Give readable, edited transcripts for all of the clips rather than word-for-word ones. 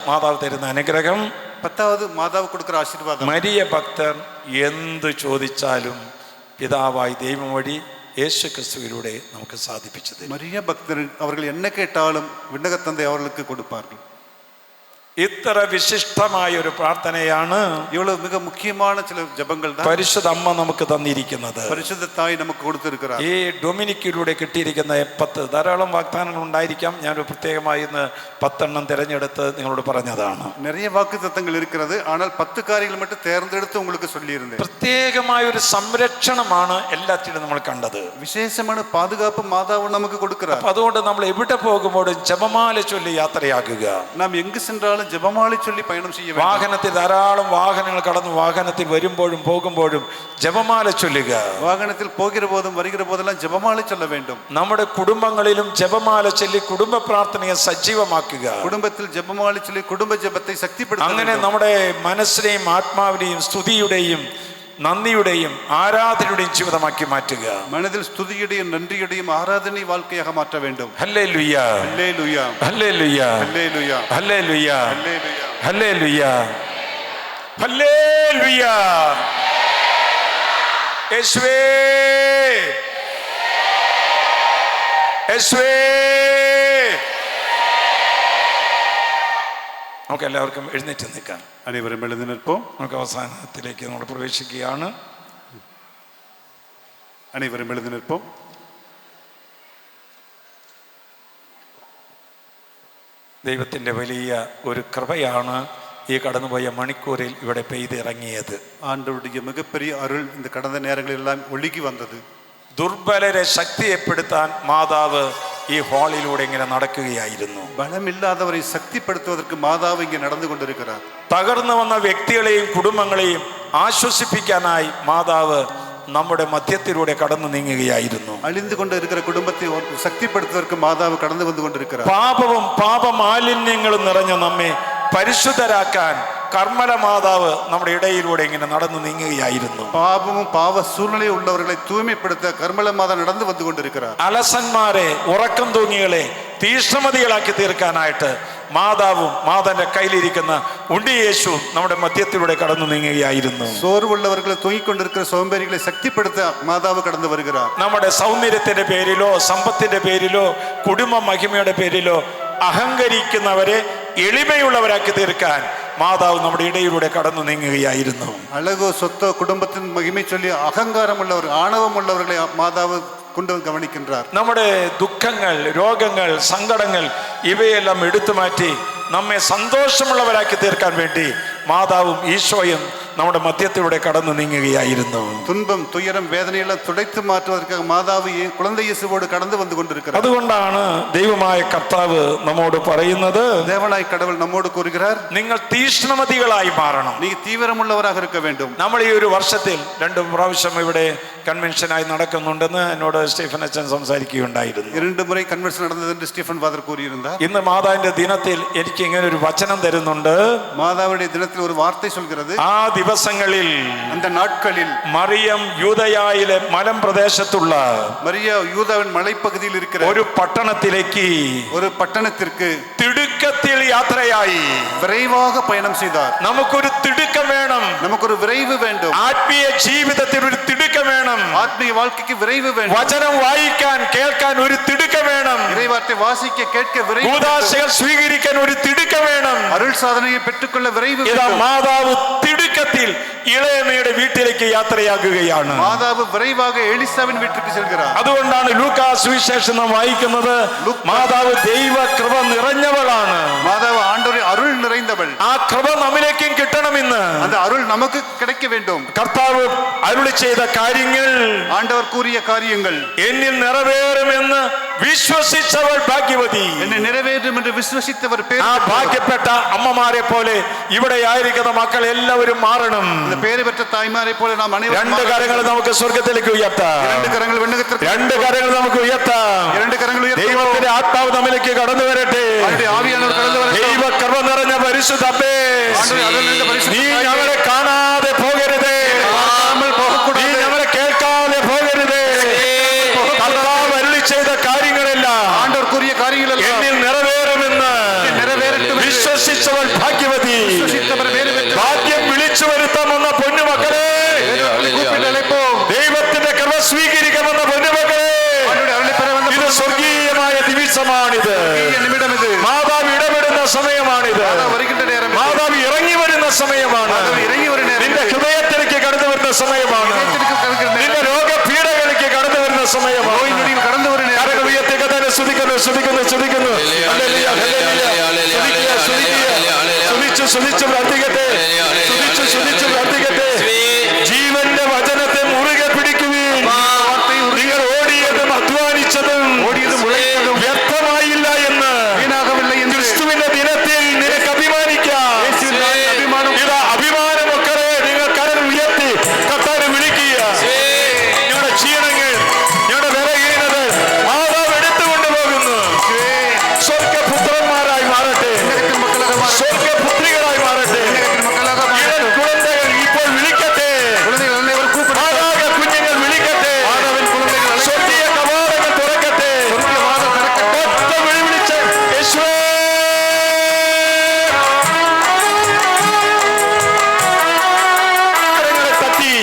മാതാവ് തരുന്ന അനുഗ്രഹം. 10வது മാതാവ് കൊടുക്കുന്ന ആശീർവാദം. മരിയ ഭക്തർ എന്ത് ചോദിച്ചാലും പിതാവായി ദൈവം വഴി യേശു ക്രിസ്തുവിലൂടെ നമുക്ക് സാധിപ്പിച്ചു തരും. മരിയ ഭക്തർ അവர்கள் என்ன கேட்டாலும் விண்ணக தந்தை அவர்களுக்கு கொடுப்பார்கள். ഇത്ര വിശിഷ്ടമായ ഒരു പ്രാർത്ഥനയാണ്, ഇവള് മിക മുഖ്യமான ചില ജപങ്ങൾ പരിശുദ്ധ അമ്മ നമുക്ക് തന്നിരിക്കുന്നത്. പരിശുദ്ധ തായ് നമുക്ക് കൊടുത്തിരിക്കുന്നത്. ഈ ഡൊമിനിക്കിലൂടെ കിട്ടിയിരിക്കുന്ന 10 ധാരാളം വാഗ്ദാനങ്ങൾ ഉണ്ടായിരിക്കാം. ഞാനൊരു പ്രത്യേകമായി ഇന്ന് 10 എണ്ണം തിരഞ്ഞെടുത്ത് നിങ്ങളോട് പറഞ്ഞതാണ്. நிறைய வாக்குத்தத்தங்கள் இருக்கிறது, ஆனால் 10 കാര്യങ്ങൾ மட்டும் தேர்ந்தெடுத்து உங்களுக்கு சொல்லியிருந்தேன். പ്രത്യേകമായ ഒരു സംരക്ഷണമാണ് എല്ലാത്തിനും നമ്മൾ കണ്ടത്. വിശേഷമാണ് പാതുകാപ്പ് മാതാവ് നമുക്ക് കൊടുക്കുന്നത്. അതുകൊണ്ട് നമ്മൾ എവിടെ പോകുമ്പോഴും ജപമാല ചൊല്ലി യാത്രയാകുക. നാം എങ്ങ് சென்றாலும் ജപമാല ചൊല്ലി പയണം ചെയ്യ வேண்டும். വാഹനത്തിൽ ധാരാളം വാഹനങ്ങൾ കടന്നു വാഹനത്തിൽ വരുമ്പോഴും പോകുമ്പോഴും ജപമാല ചൊല്ലുക. വാഹനത്തിൽ പോകുന്ന പോതും വരുന്ന പോതെല്ലാം ജപമാല ചൊല്ല வேண்டும். നമ്മുടെ കുടുംബങ്ങളിലും ജപമാല ചൊല്ലി കുടുംബ പ്രാർത്ഥനയെ സജീവമാക്കുക. കുടുംബത്തിൽ ജപമാല ചൊല്ലി കുടുംബ ജപത്തെ ശക്തിപ്പെടുത്തുക. അങ്ങനെ നമ്മുടെ മനസ്സിനെയും ആത്മാവിനെയും സ്തുതിയുടെയും നന്ദിയുടെയും ആരാധനയുടെയും ജീവിതമാക്കി മാറ്റുക. മനതിൽ സ്തുതിയുടെയും നന്ദിയുടെയും ആരാധന വാഴ്ക്കയാക മാറ്റ வேண்டும். Hallelujah hallelujah hallelujah hallelujah hallelujah hallelujah hallelujah. യേശുവേ യേശുവേ. നമുക്ക് എല്ലാവർക്കും എഴുന്നേറ്റ് നിൽക്കാം. അനേവരും എഴുന്നേറ്റ് നിൽപ്പோம். നമുക്ക് അവസാനത്തിലേക്ക് നമ്മൾ പ്രവേശിക്കുകയാണ്. അനേവരും എഴുന്നേറ്റ് നിൽപ്പோம். ദൈവത്തിൻ്റെ വലിയ ഒരു കൃപയാണ് ഈ കടന്നുപോയ മണിക്കൂറിൽ ഇവിടെ പെയ്തിറങ്ങിയത്. ആണ്ടവരുடைய മികപ്പെരിയ അരുൾ இந்த கடந்த நேரங்களெல்லாம் ഒഴുകി വന്നത്. ദുർബലരെ ശക്തിപ്പെടുത്താൻ മാതാവ് ഈ ഹാളിലൂടെ ഇങ്ങനെ നടക്കുകയായിരുന്നു. ബലമില്ലാത്തവരെ ശക്തിപ്പെടുത്തുവதற்கு മാതാവ് ഇങ്ങനെ നടന്നുകൊണ്ടിരിക്കുകയാണ്. തകർന്നു വന്ന വ്യക്തികളെയും കുടുംബങ്ങളെയും ആശ്വസിപ്പിക്കാനായി മാതാവ് നമ്മുടെ മധ്യത്തിലൂടെ കടന്നു നീങ്ങുകയായിരുന്നു. അലിഞ്ഞുകൊണ്ടിരിക്കുന്ന കുടുംബത്തെ ശക്തിപ്പെടുത്തുവதற்கு മാതാവ് കടന്നു വന്നുകൊണ്ടിരിക്കുകയാണ്. പാപവും പാപമാലിന്യങ്ങളും നിറഞ്ഞ നമ്മെ പരിശുദ്ധരാക്കാൻ കർമ്മല മാതാവ് നമ്മുടെ ഇടയിലൂടെ ഇങ്ങനെ നടന്നു നീങ്ങുകയായിരുന്നു. പാപവും പാപ സൂഴ്நிலைയിൽ ഉള്ളവരെ തൂയ്മപ്പെടുത്താൻ കർമ്മല മാതാവ് നടന്നു വന്നുകൊണ്ടിരിക്കുകയാണ്. അലസന്മാരെ ഉറക്കം തൂങ്ങികളെ തീഷ്ണമതികളാക്കി തീർക്കാനായിട്ട് മാതാവും മാതാവിന്റെ കയ്യിലിരിക്കുന്ന ഉണ്ണിയേശുവും നമ്മുടെ മധ്യത്തിലൂടെ കടന്നു നീങ്ങുകയായിരുന്നു. സോർവുള്ളവരെ തൂങ്ങിക്കൊണ്ടിരിക്കുന്ന സോമ്പേരികളെ ശക്തിപ്പെടുത്താൻ മാതാവ് കടന്നു വരികയാണ്. നമ്മുടെ സൗന്ദര്യത്തിന്റെ പേരിലോ സമ്പത്തിന്റെ പേരിലോ കുടുംബ മഹിമയുടെ പേരിലോ അഹങ്കരിക്കുന്നവരെ എളിമയുള്ളവരാക്കി തീർക്കാൻ മാതാവ് നമ്മുടെ ഇടയിലൂടെ കടന്നു നീങ്ങുകയായിരുന്നു. അഴകോ സ്വത്തോ കുടുംബത്തിന് മഹിമ ചൊല്ലി അഹങ്കാരമുള്ളവർ ആണവമുള്ളവരെ മാതാവ് കൊണ്ട് ഗവനിക്കിன்றார். നമ്മുടെ ദുഃഖങ്ങൾ രോഗങ്ങൾ സങ്കടങ്ങൾ ഇവയെല്ലാം എടുത്തു മാറ്റി നമ്മെ സന്തോഷമുള്ളവരാക്കി തീർക്കാൻ വേണ്ടി മാതാവും ഈശോയും നമ്മുടെ മധ്യത്തിലൂടെ കടന്നു നീങ്ങുകയായിരുന്നു. തുன்பം തുയരം വേദനയെല്ലാം തുടച്ചു മാറ്റുവதற்காக മാതാവ് കുഴந்தை യേശുവോട് കടന്നു വന്നുകൊണ്ടിരിക്കുന്നത്. അതുകൊണ്ടാണ് ദൈവമായ കർത്താവ് നമ്മോട് പറയുന്നത്, ദേവനായ കടവൾ നമ്മോട് കൂറുகிறார், നിങ്ങൾ തീഷ്ണമതികളായി മാറണം. നീ തീവ്രമുള്ളവരാக இருக்க வேண்டும். നമ്മൾ ഈ ഒരു വർഷത്തിൽ 2 പ്രാവശ്യം ഇവിടെ കൺവെൻഷനായി നടക്കുന്നുണ്ടെന്ന് എന്നോട് സ്റ്റീഫൻ അച്ഛൻ സംസാരിക്കുകയുണ്ടായിരുന്നു. 2 മുறை കൺവെൻഷൻ നടന്നതെന്ന് സ്റ്റീഫൻ ഫാദർ കൂറിയിരുന്നാർ. ഇന്ന് മാതാവിന്റെ ദിനത്തിൽ എനിക്ക് ഇങ്ങനെ ഒരു വചനം തരുന്നുണ്ട്. മാതാവിന്റെ ദിനത്തിൽ ഒരു വാർത്ത சொல்கிறது. ആ ദിവസങ്ങളിൽ அந்த நாட்களில் മറിയം യൂദയായിലെ മലമ്പ്രദേശത്തുള്ള മറിയ യൂദാവിൻ മലൈപ്പകുതിയിൽ இருக்கிற ഒരു പട്ടണത്തിലേക്ക് ഒരു പട്ടണത്തിற்கு തിടുക്കത്തിൽ യാത്രയായി വിரைவாக பயணம் செய்தார். നമുക്കൊരു തിടുക്കം വേണം. നമുക്കൊരു വിரைവ് வேண்டும். ആത്മീയ ജീവിതത്തിൽ ഒരു തിടുക്കം വേണം. ആത്മീയ வாழ்க்கைக்கு വിரைവ് വേണം. വചനം വായിക്കാൻ കേൾക്കാൻ ഒരു തിടുക്കം വേണം. ഇறைവാർத்தை വാസിക്ക കേൾക്ക വിரைവ് വേണം. കൂദാശകൾ സ്വീകരിക്കാൻ ഒരു തിടുക്കം വേണം. അരുൾ സാധനയെ പെറ്റുകൊള്ള വിரைവ് വേണം. മാതാവ് തിടുക്കത്തിൽ ഇളയമയുടെ വീട്ടിലേക്ക് യാത്രയാകുകയാണ്. മാതാവ് വിரைவாக എലിസാവിൻ വീട്ടിലേക്ക് ചെല്ലുകയാണ്. അതുകൊണ്ടാണ് ലൂക്കാസ് സുവിശേഷം നാം വായിക്കുന്നത്, മാതാവ് ദൈവ കൃപ നിറഞ്ഞവളാണ്. മാതാവ് ആണ്ടവരെ അരുൾ നിറഞ്ഞവൾ. ആ കൃപ നമ്മിലേക്കും കിട്ടണമെന്ന്, അത് അരുൾ നമുക്ക് കിടക്ക வேண்டும். കർത്താവ് അരുളി ചെയ്ത കാര്യങ്ങൾ, ആണ്ടവർ കൂറിയ കാര്യങ്ങൾ എന്നിൽ നിറവേറുമെന്ന് വിശ്വസിച്ചവൾ ഭാഗ്യവതി. എന്നെ നിറവേറും എന്ന് വിശ്വസിച്ചവർ പേര്. ആ ഭാഗ്യപ്പെട്ട അമ്മമാരെ പോലെ ഇവിടെ ആയിരിക്കുന്ന മക്കൾ എല്ലാവരും മാറണം. പേര് പെറ്റ തായ്മാരെ പോലെ നാം അനേകം 2 കരങ്ങൾ നമുക്ക് സ്വർഗത്തിലേക്ക് ഉയർത്താം. 2 കരങ്ങൾ വെണ്ണകത്തിലേക്ക് 2 കരങ്ങൾ നമുക്ക് ഉയർത്താം. 2 കരങ്ങൾ ഉയർത്താം. ദൈവത്തിന്റെ ആത്മാവ് നമ്മിലേക്ക് കടന്നു വരട്ടെ. ആവിയാനവർ കടന്നു വരട്ടെ. ദൈവ കൃപ നിറഞ്ഞ പരിശുദ്ധ അമ്മേ, നീ ഞങ്ങളെ കാണാതെ പോകരുതേ. നീ ഞങ്ങളെ കേൾക്കാതെ പോകരുതേ. കർത്താവ് അരുളി ചെയ്ത കാര്യങ്ങളെല്ലാം എന്നിൽ നിറവേറുമെന്ന് വിശ്വസിച്ചവൾ സമയമാണിത്. മാതാവ് വരുகின்ற നേരം, മാതാവ് ഇറങ്ങി വരുന്ന സമയമാണ്. മാതാവ് ഇറങ്ങി വരുന്ന നേരം, നിന്റെ ഹൃദയത്തിലേക്ക് കടന്നു വരുന്ന സമയമാണ്. ഹൃദയത്തിലേക്ക് കടക്കുന്ന നേരം, നിന്റെ രോഗപീഠകളിലേക്ക് കടന്നു വരുന്ന സമയമാണ്. നോയി നൊടിയിൽ കടന്നു വരുന്ന നേരം, കരങ്ങൾ ഉയർത്തി കർത്താവിനെ സ്തുതിക്കുന്നു, സ്തുതിക്കുന്നു, സ്തുതിക്കുന്നു. Hallelujah, hallelujah. സ്തുതിച്ച് സ്തുതിച്ച് പ്രാർത്ഥിക്കട്ടെ, സ്തുതിച്ച് സ്തുതിച്ച് പ്രാർത്ഥിക്കട്ടെ. ജീവന്റെ വചനത്തെ മുറുകെ പിടിക്കുവീൻ. നിങ്ങൾ ഓടിയതും അധ്വാനിച്ചതും മുളയ്ക്കതും വ്യർത്ഥമായില്ല എന്ന് വീണാകമില്ല എന്ന് ക്രിസ്തുവിന്റെ ദിനത്തിൽ നിനക്ക് അഭിമാനിക്കാം. അഭിമാനം ഇതാ അഭിമാനം മക്കളെ, നിങ്ങൾ കരൾ ഉയർത്തി കർത്താവിനെ വിളിക്കുക. ഞങ്ങളുടെ ക്ഷീണങ്ങൾ, ഞങ്ങളുടെ ബലഹീനത മാതാവ് എടുത്തുകൊണ്ട് പോകുന്നു. സ്വർഗപുത്രന്മാരായി മാറട്ടെ, സ്വർഗപുത്രികളായി മാറട്ടെ. ഇടൻ കുഴന്തകൾ ഇപ്പോൾ വിളിക്കട്ടെ, മാതാവ് കുഞ്ഞുങ്ങൾ വിളിക്കട്ടെ, സ്വർഗീയ കവാടങ്ങൾ തുറക്കട്ടെ. ഒറ്റ വിളി വിളിച്ച് യേശുവേ. കരങ്ങളെ തട്ടി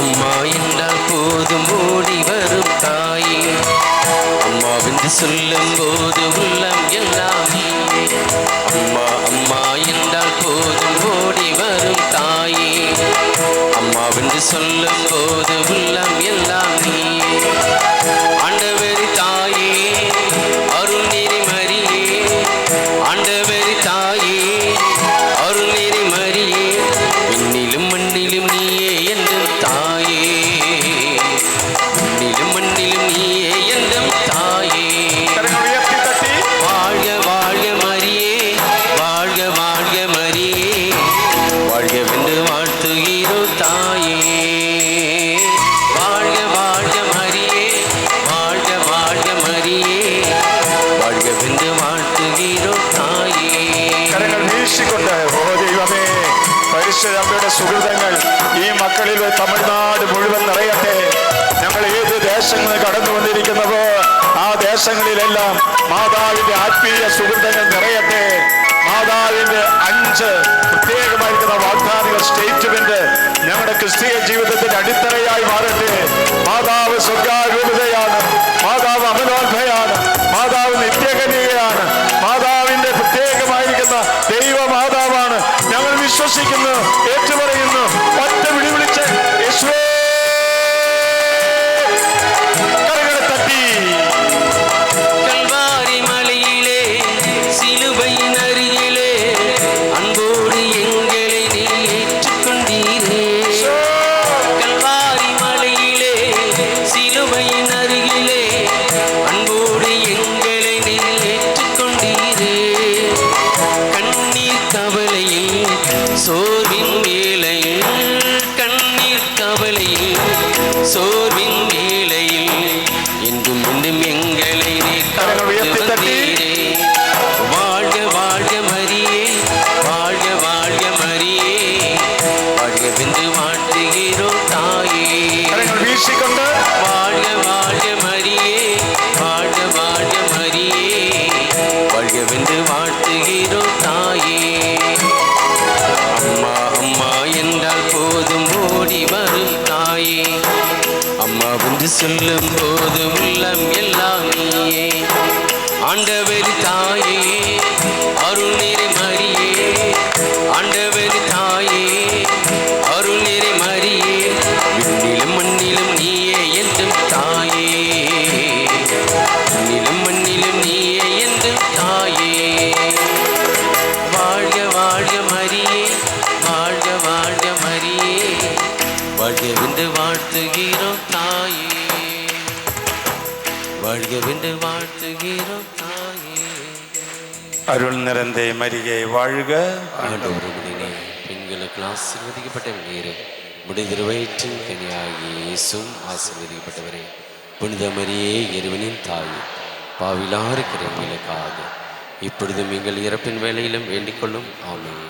அம்மா என்றால் போதும் ஓடி வரும் தாயே, அம்மாவென்று சொல்லும் போது உள்ளம் எல்லாம் நீயே. அம்மா அம்மா என்றால் போதும் ஓடி வரும் தாயே, அம்மாவென்று சொல்லும் போது உள்ளம் எல்லாம் நீயே. ஆண்டவரி தாயே அருள் நீரி மரியே, ஆண்டவரி தாயே அருள் நீரி மரியே, விண்ணிலும் மண்ணிலும் நீயே என்றும் தாயே, விண்ணிலும் மண்ணிலும் நீயே என்றும் தாயே. കരങ്ങൾ ഉയർത്തി തട്ടി வாழ்க வாழ்க மரியே, வாழ்க வாழ்க மரியே, வாழ்கவென்று வாழ்த்துகிறோம் தாயே. வாழ்க வாழ்க மரியே, வாழ்க வாழ்க மரியே, வாழ்கவென்று வாழ்த்துகிறோம் தாயே. കരങ്ങൾ വീശിക്കൊണ്ട് ഓ ദൈവമേ, പരിശുദ്ധ അമ്മയുടെ സുഹൃതങ്ങൾ ഈ മക്കളിൽ തമിഴ്നാട് മുഴുവൻ നിറയട്ടെ. ഞങ്ങൾ ഏത് ദേശങ്ങളിൽ കടന്നു വന്നിരിക്കുന്നവോ ആ ദേശങ്ങളിലെല്ലാം മാതാവിന്റെ ആത്മീയ സുഹൃതങ്ങൾ നിറയട്ടെ. മാതാവിന്റെ 5 പ്രത്യേകമായിരിക്കുന്ന വാഗ്ദാനങ്ങൾ സ്റ്റേറ്റ്മെന്റ് ഞങ്ങളുടെ ക്രിസ്തീയ ജീവിതത്തിന്റെ അടിത്തറയായി മാറട്ടെ. മാതാവ് സ്വർഗാരൂപതയാണ്, മാതാവ് അമലോത്ഭയാണ്, മാതാവ് നിത്യകന്യകയാണ്, മാതാവിന്റെ പ്രത്യേകമായിരിക്കുന്ന ദൈവമാതാവാണ്. ഞങ്ങൾ വിശ്വസിക്കുന്നു, ഏറ്റുപറയുന്നു. ഒറ്റ വിളി വിളിച്ച് യേശുവേ. കരങ്ങളെ തട്ടി கல்வாரி மலையிலே சிலுவையின் அருகிலே அன்போடு எங்களை நீ ஏற்றுக்கொண்டீரே. கல்வாரி மலையிலே சிலுவையின் அருகிலே அன்போடு எங்களை நீ ஏற்றுக்கொண்டீரே. கண்ணீர் கவலையில் சோர்வின் வேளையில், கண்ணீர் கவலையில் சோர்வின் வேளையில் என்றும் இன்னும் எங்களை நீ காத்து வந்தீரே. வாழ்க வாழ்க மரியே, வாழ்க வாழ்க மரியே, வாழ்கவென்று வாழ்த்துகிறோம் தாயே. കരങ്ങൾ വീശിക്കൊണ്ട് வாழ்க வாழ்க மரியே, வாழ்க வாழ்க மரியே, வாழ்கவென்று வாழ்த்துகிறோம் தாயே. அம்மா அம்மா என்றால் போதும் ஓடி வரும் தாயே, அம்மாவென்று சொல்லும் போது உள்ளம் எல்லாம் நீயே. ஆண்டவரி தாயே அருள் நீரி மரியே, ஆண்டவரி தாயே அருள் நீரி மரியே, விண்ணிலும் மண்ணிலும் நீயே என்றும் தாயே, விண்ணிலும் மண்ணிலும் நீயே என்றும் தாயே. வாழ்க வாழ்க மரியே, வாழ்க வாழ்க மரியே, வாழ்கவென்று வாழ்த்துகிறோம் தாயே, வாழ்கவென்று வாழ்த்துகிறோம் தாயே. அருள் நிறைந்த மரியே வாழ்க. ஆண்டவருடனே பெண்களுக்கு ஆசீர்வதிக்கப்பட்ட நீரே, முடிதிரு வயிற்றின் கனியாகிய இயேசுவும் ஆசீர்வதிக்கப்பட்டவரே. புனித மரியே இறைவனின் தாயே, பாவிலாருக்கிற எங்களுக்காக இப்பொழுதும் எங்கள் இறப்பின் வேளையிலும் வேண்டிக் கொள்ளும். ஆமென்.